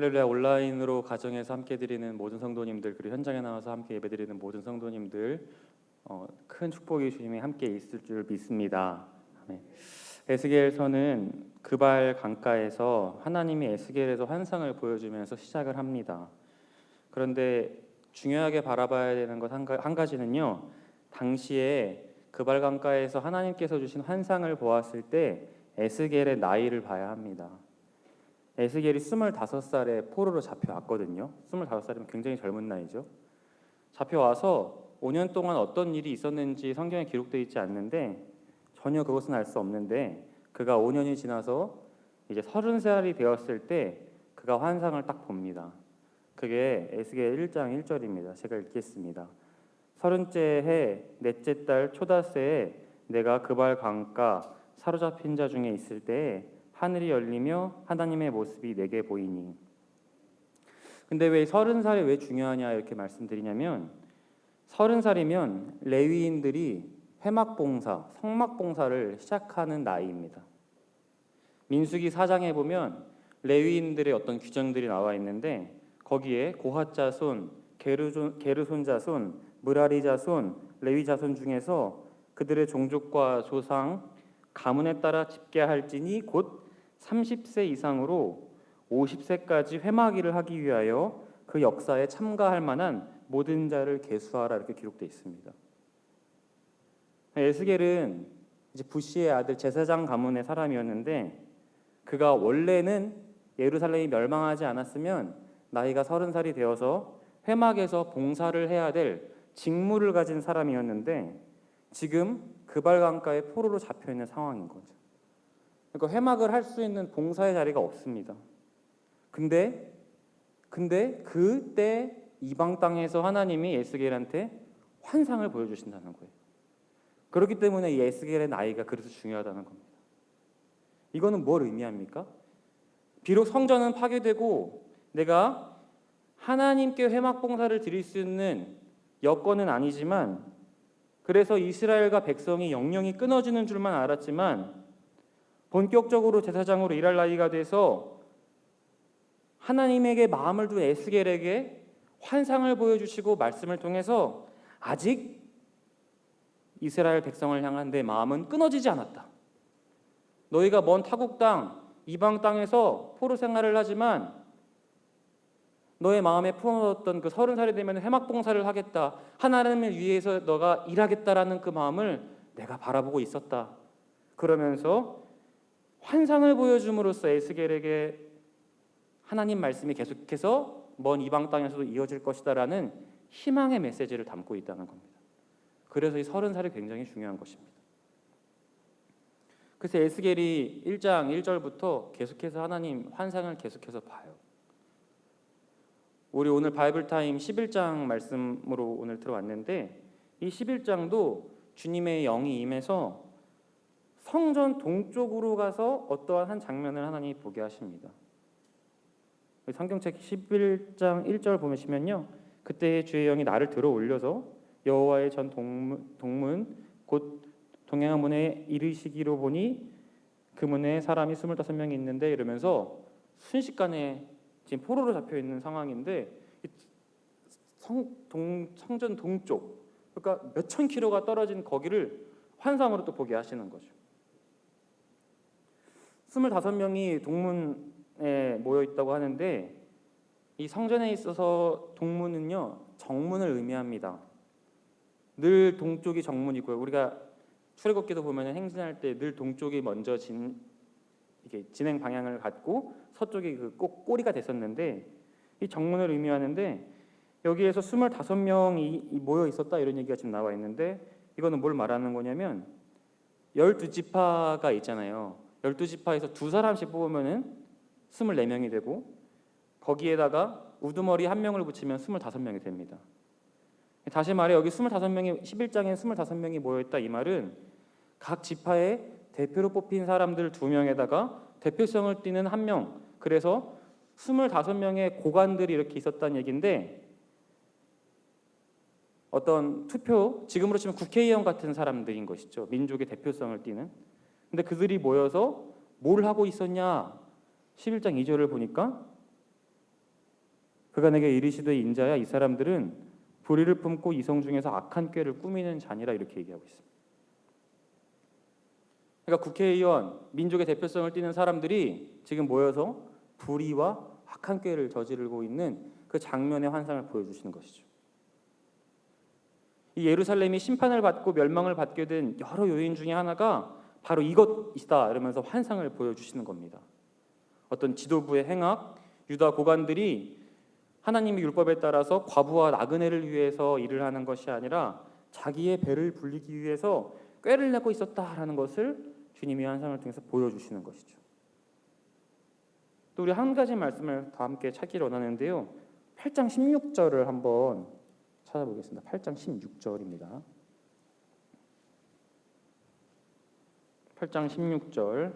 할렐루야. 온라인으로 가정에서 함께 드리는 모든 성도님들, 그리고 현장에 나와서 함께 예배드리는 모든 성도님들, 큰 축복이 주님이 함께 있을 줄 믿습니다. 아멘. 에스겔서는 그발 강가에서 하나님이 에스겔에서 환상을 보여주면서 시작을 합니다. 그런데 중요하게 바라봐야 되는 것 한 가지는요, 당시에 그발 강가에서 하나님께서 주신 환상을 보았을 때 에스겔의 나이를 봐야 합니다. 에스겔이 25살에 포로로 잡혀왔거든요. 25살이면 굉장히 젊은 나이죠. 잡혀와서 5년 동안 어떤 일이 있었는지 성경에 기록되어 있지 않는데 전혀 그것은 알 수 없는데, 그가 5년이 지나서 이제 30살이 되었을 때 그가 환상을 딱 봅니다. 그게 에스겔 1장 1절입니다. 제가 읽겠습니다. 30째 해 넷째 달 초닷새에 내가 그발 강가 사로잡힌 자 중에 있을 때에 하늘이 열리며 하나님의 모습이 내게 보이니. 근데 왜 30살이 왜 중요하냐 이렇게 말씀드리냐면, 30살이면 레위인들이 회막봉사, 성막봉사를 시작하는 나이입니다. 민수기 4장에 보면 레위인들의 어떤 규정들이 나와 있는데, 거기에 고핫 자손, 게르손 자손, 므라리 자손, 레위 자손 중에서 그들의 종족과 조상, 가문에 따라 집계할지니 곧 30세 이상으로 50세까지 회막일을 하기 위하여 그 역사에 참가할 만한 모든 자를 계수하라, 이렇게 기록되어 있습니다. 에스겔은 이제 부시의 아들 제사장 가문의 사람이었는데, 그가 원래는 예루살렘이 멸망하지 않았으면 나이가 30살이 되어서 회막에서 봉사를 해야 될 직무를 가진 사람이었는데, 지금 그발 강가에 포로로 잡혀 있는 상황인 거죠. 그러니까 회막을 할 수 있는 봉사의 자리가 없습니다. 근데 그때 이방 땅에서 하나님이 에스겔한테 환상을 보여주신다는 거예요. 그렇기 때문에 이 에스겔의 나이가 그래서 중요하다는 겁니다. 이거는 뭘 의미합니까? 비록 성전은 파괴되고 내가 하나님께 회막 봉사를 드릴 수 있는 여건은 아니지만, 그래서 이스라엘과 백성이 영영이 끊어지는 줄만 알았지만, 본격적으로 제사장으로 일할 나이가 돼서 하나님에게 마음을 둔 에스겔에게 환상을 보여주시고 말씀을 통해서 아직 이스라엘 백성을 향한 내 마음은 끊어지지 않았다. 너희가 먼 타국 땅, 이방 땅에서 포로 생활을 하지만 너의 마음에 품어뒀던 그 30살이 되면 회막 봉사를 하겠다, 하나님을 위해서 너가 일하겠다라는 그 마음을 내가 바라보고 있었다. 그러면서 환상을 보여줌으로써 에스겔에게 하나님 말씀이 계속해서 먼 이방 땅에서도 이어질 것이다라는 희망의 메시지를 담고 있다는 겁니다. 그래서 이 30살이 굉장히 중요한 것입니다. 그래서 에스겔이 1장 1절부터 계속해서 하나님 환상을 계속해서 봐요. 우리 오늘 바이블타임 11장 말씀으로 오늘 들어왔는데, 이 11장도 주님의 영이 임해서 성전 동쪽으로 가서 어떠한 한 장면을 하나님이 보게 하십니다. 성경책 11장 1절 보시면요, 그때 주의 영이 나를 들어 올려서 여호와의 전 동문 곧 동행한 문에 이르시기로 보니 그 문에 사람이 25명이 있는데, 이러면서 순식간에 지금 포로로 잡혀 있는 상황인데, 성전 동쪽, 그러니까 몇천 킬로가 떨어진 거기를 환상으로 또 보게 하시는 거죠. 25명이 동문에 모여 있다고 하는데, 이 성전에 있어서 동문은요, 정문을 의미합니다. 늘 동쪽이 정문이고요. 우리가 출애굽기도 보면 행진할 때 늘 동쪽이 먼저 이게 진행 방향을 갖고 서쪽이 그 꼭 꼬리가 됐었는데, 이 정문을 의미하는데, 여기에서 25명이 모여 있었다 이런 얘기가 지금 나와 있는데, 이거는 뭘 말하는 거냐면 12지파가 있잖아요. 12지파에서 2사람씩 뽑으면은 24명이 되고, 거기에다가 우두머리 1명을 붙이면 25명이 됩니다. 다시 말해, 여기 25명이 11장에 25명이 모여있다, 이 말은 각 지파의 대표로 뽑힌 사람들 2명에다가 대표성을 띠는 1명, 그래서 25명의 고관들이 이렇게 있었다는 얘기인데, 어떤 투표, 지금으로 치면 국회의원 같은 사람들인 것이죠. 민족의 대표성을 띠는. 근데 그들이 모여서 뭘 하고 있었냐? 11장 2절을 보니까 그가 내게 이르시되 인자야 이 사람들은 불의를 품고 이성 중에서 악한 꾀를 꾸미는 자니라 이렇게 얘기하고 있습니다. 그러니까 국회의원, 민족의 대표성을 띠는 사람들이 지금 모여서 불의와 악한 꾀를 저지르고 있는 그 장면의 환상을 보여주시는 것이죠. 이 예루살렘이 심판을 받고 멸망을 받게 된 여러 요인 중에 하나가 바로 이것이다 이러면서 환상을 보여주시는 겁니다. 어떤 지도부의 행악, 유다 고관들이 하나님의 율법에 따라서 과부와 나그네를 위해서 일을 하는 것이 아니라 자기의 배를 불리기 위해서 꾀를 내고 있었다라는 것을 주님이 환상을 통해서 보여주시는 것이죠. 또 우리 한 가지 말씀을 다 함께 찾기를 원하는데요. 8장 16절을 한번 찾아보겠습니다. 8장 16절입니다. 8장 16절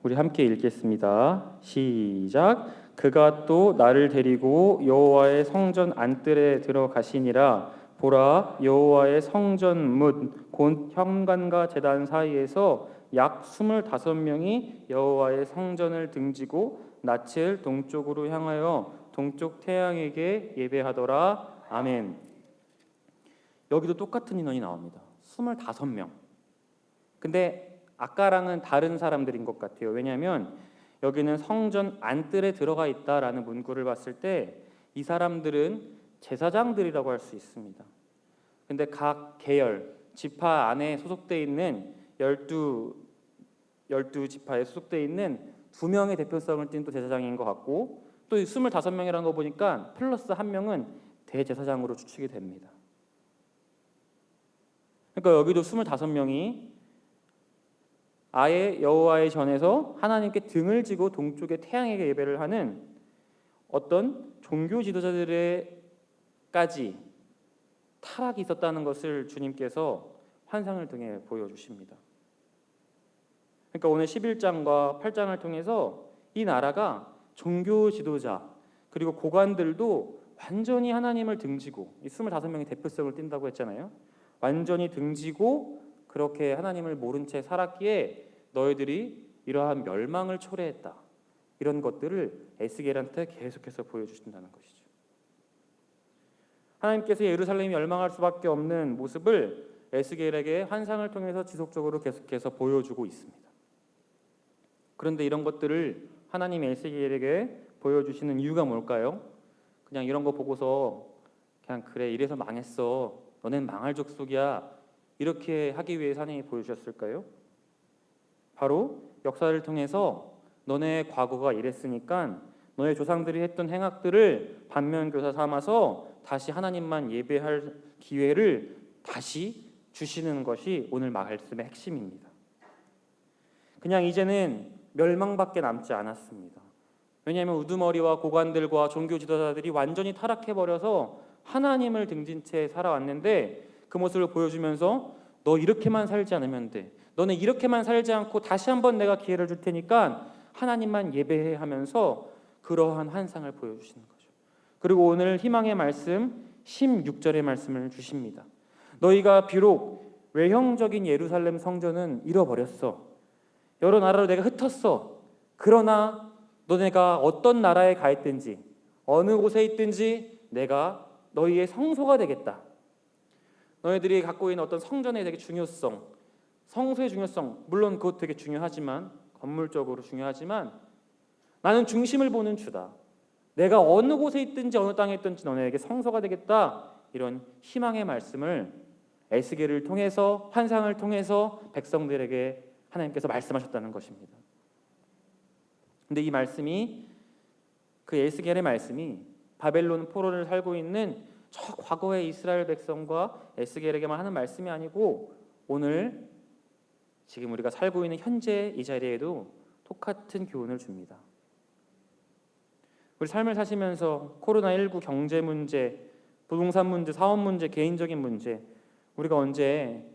우리 함께 읽겠습니다. 시작. 그가 또 나를 데리고 여호와의 성전 안뜰에 들어가시니라. 보라, 여호와의 성전 문 곧 현관과 제단 사이에서 약 25명이 여호와의 성전을 등지고 낯을 동쪽으로 향하여 동쪽 태양에게 예배하더라. 아멘. 여기도 똑같은 인원이 나옵니다. 25명. 근데 아까랑은 다른 사람들인 것 같아요. 왜냐하면 여기는 성전 안뜰에 들어가 있다라는 문구를 봤을 때 이 사람들은 제사장들이라고 할 수 있습니다. 근데 각 계열, 지파 안에 소속돼 있는 12지파에 소속돼 있는 2명의 대표성을 띈 또 제사장인 것 같고, 또 25명이라는 거 보니까 플러스 1명은 대제사장으로 추측이 됩니다. 그러니까 여기도 25명이 아예 여호와의 전에서 하나님께 등을 지고 동쪽의 태양에게 예배를 하는 어떤 종교 지도자들에까지 타락이 있었다는 것을 주님께서 환상을 통해 보여주십니다. 그러니까 오늘 11장과 8장을 통해서 이 나라가 종교 지도자 그리고 고관들도 완전히 하나님을 등지고, 이 25명의 대표성을 띈다고 했잖아요. 완전히 등지고 그렇게 하나님을 모른 채 살았기에 너희들이 이러한 멸망을 초래했다. 이런 것들을 에스겔한테 계속해서 보여주신다는 것이죠. 하나님께서 예루살렘이 멸망할 수밖에 없는 모습을 에스겔에게 환상을 통해서 지속적으로 계속해서 보여주고 있습니다. 그런데 이런 것들을 하나님이 에스겔에게 보여주시는 이유가 뭘까요? 그냥 이런 거 보고서 그냥 그래 이래서 망했어, 너넨 망할 족속이야, 이렇게 하기 위해서 하나님이 보여주셨을까요? 바로 역사를 통해서 너네 과거가 이랬으니까 너의 조상들이 했던 행악들을 반면교사 삼아서 다시 하나님만 예배할 기회를 다시 주시는 것이 오늘 말씀의 핵심입니다. 그냥 이제는 멸망밖에 남지 않았습니다. 왜냐하면 우두머리와 고관들과 종교 지도자들이 완전히 타락해버려서 하나님을 등진 채 살아왔는데, 그 모습을 보여주면서 너 이렇게만 살지 않으면 돼, 너네 이렇게만 살지 않고 다시 한번 내가 기회를 줄 테니까 하나님만 예배해 하면서 그러한 환상을 보여주시는 거죠. 그리고 오늘 희망의 말씀 16절의 말씀을 주십니다. 너희가 비록 외형적인 예루살렘 성전은 잃어버렸어, 여러 나라로 내가 흩었어, 그러나 너네가 어떤 나라에 가 있든지 어느 곳에 있든지 내가 너희의 성소가 되겠다. 너희들이 갖고 있는 어떤 성전의 되게 중요성, 성소의 중요성, 물론 그것 되게 중요하지만, 건물적으로 중요하지만 나는 중심을 보는 주다. 내가 어느 곳에 있든지 어느 땅에 있든지 너네에게 성소가 되겠다. 이런 희망의 말씀을 에스겔을 통해서, 환상을 통해서 백성들에게 하나님께서 말씀하셨다는 것입니다. 근데 이 말씀이, 그 에스겔의 말씀이 바벨론 포로를 살고 있는 저 과거의 이스라엘 백성과 에스겔에게만 하는 말씀이 아니고 오늘 지금 우리가 살고 있는 현재 이 자리에도 똑같은 교훈을 줍니다. 우리 삶을 사시면서 코로나19 경제 문제, 부동산 문제, 사업 문제, 개인적인 문제, 우리가 언제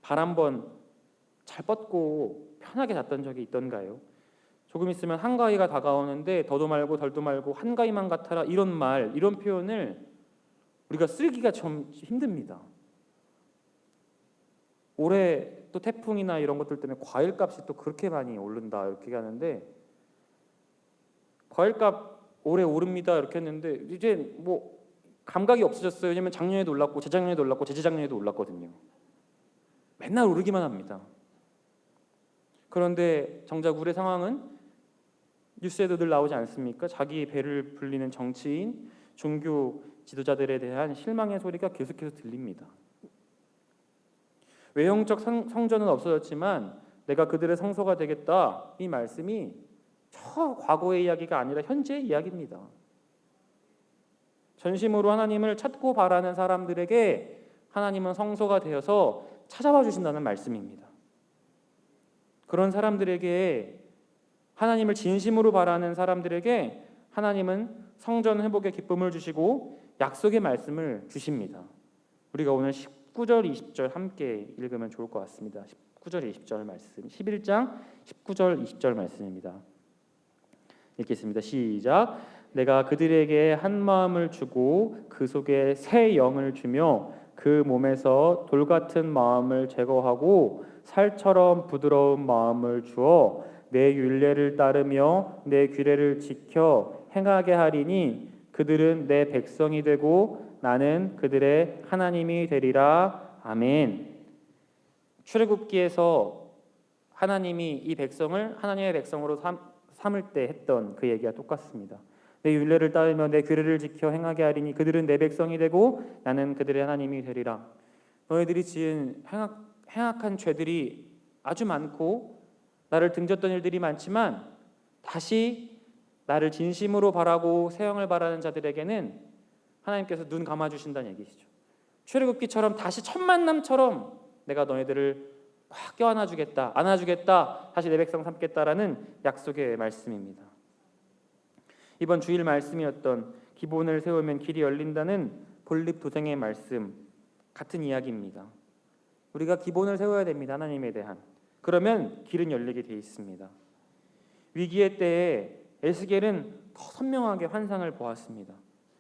발 한번 잘 뻗고 편하게 잤던 적이 있던가요? 조금 있으면 한가위가 다가오는데 더도 말고 덜도 말고 한가위만 같아라, 이런 말, 이런 표현을 우리가 쓰기가 좀 힘듭니다. 올해 또 태풍이나 이런 것들 때문에 과일값이 또 그렇게 많이 오른다 이렇게 하는데, 과일값 올해 오릅니다 이렇게 했는데 이제 뭐 감각이 없어졌어요. 왜냐면 작년에도 올랐고 재작년에도 올랐고 재재작년에도 올랐거든요. 맨날 오르기만 합니다. 그런데 정작 우리의 상황은 뉴스에도 늘 나오지 않습니까? 자기 배를 불리는 정치인, 종교 지도자들에 대한 실망의 소리가 계속해서 들립니다. 외형적 성전은 없어졌지만 내가 그들의 성소가 되겠다, 이 말씀이 저 과거의 이야기가 아니라 현재의 이야기입니다. 전심으로 하나님을 찾고 바라는 사람들에게 하나님은 성소가 되어서 찾아와 주신다는 말씀입니다. 그런 사람들에게, 하나님을 진심으로 바라는 사람들에게 하나님은 성전 회복의 기쁨을 주시고 약속의 말씀을 주십니다. 우리가 오늘 19절 20절 함께 읽으면 좋을 것 같습니다. 19절 20절 말씀, 11장 19절 20절 말씀입니다. 읽겠습니다. 시작. 내가 그들에게 한 마음을 주고 그 속에 새 영을 주며 그 몸에서 돌 같은 마음을 제거하고 살처럼 부드러운 마음을 주어 내 율례를 따르며 내 규례를 지켜 행하게 하리니 그들은 내 백성이 되고 나는 그들의 하나님이 되리라. 아멘. 출애굽기에서 하나님이 이 백성을 하나님의 백성으로 삼을 때 했던 그 얘기가 똑같습니다. 내 율례를 따르며 내 규례를 지켜 행하게 하리니 그들은 내 백성이 되고 나는 그들의 하나님이 되리라. 너희들이 지은 행악한 죄들이 아주 많고 나를 등졌던 일들이 많지만 다시 나를 진심으로 바라고 새 영을 바라는 자들에게는 하나님께서 눈 감아주신다는 얘기시죠. 출애굽기처럼 다시 첫 만남처럼 내가 너희들을 꽉 껴안아주겠다, 안아주겠다, 다시 내 백성 삼겠다라는 약속의 말씀입니다. 이번 주일 말씀이었던 기본을 세우면 길이 열린다는 본립도생의 말씀 같은 이야기입니다. 우리가 기본을 세워야 됩니다. 하나님에 대한. 그러면 길은 열리게 돼 있습니다. 위기의 때에 에스겔은 더 선명하게 환상을 보았습니다.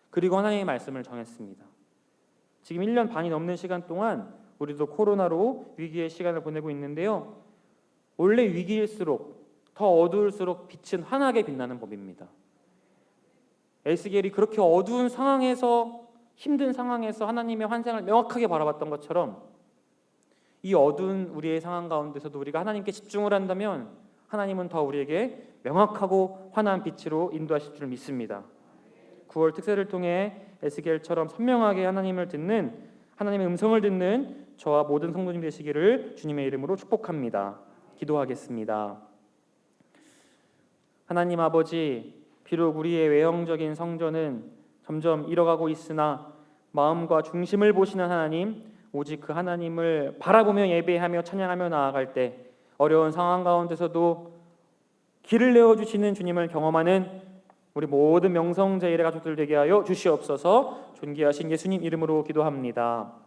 그리고 하나님의 말씀을 정했습니다. 지금 1년 반이 넘는 시간 동안 우리도 코로나로 위기의 시간을 보내고 있는데요. 원래 위기일수록 더 어두울수록 빛은 환하게 빛나는 법입니다. 에스겔이 그렇게 어두운 상황에서, 힘든 상황에서 하나님의 환상을 명확하게 바라봤던 것처럼 이 어두운 우리의 상황 가운데서도 우리가 하나님께 집중을 한다면 하나님은 더 우리에게 명확하고 환한 빛으로 인도하실 줄 믿습니다. 9월 특세를 통해 에스겔처럼 선명하게 하나님의 음성을 듣는 저와 모든 성도님 되시기를 주님의 이름으로 축복합니다. 기도하겠습니다. 하나님 아버지, 비록 우리의 외형적인 성전은 점점 잃어가고 있으나 마음과 중심을 보시는 하나님, 오직 그 하나님을 바라보며 예배하며 찬양하며 나아갈 때 어려운 상황 가운데서도 길을 내어주시는 주님을 경험하는 우리 모든 명성제일의 가족들 되게 하여 주시옵소서. 존귀하신 예수님 이름으로 기도합니다.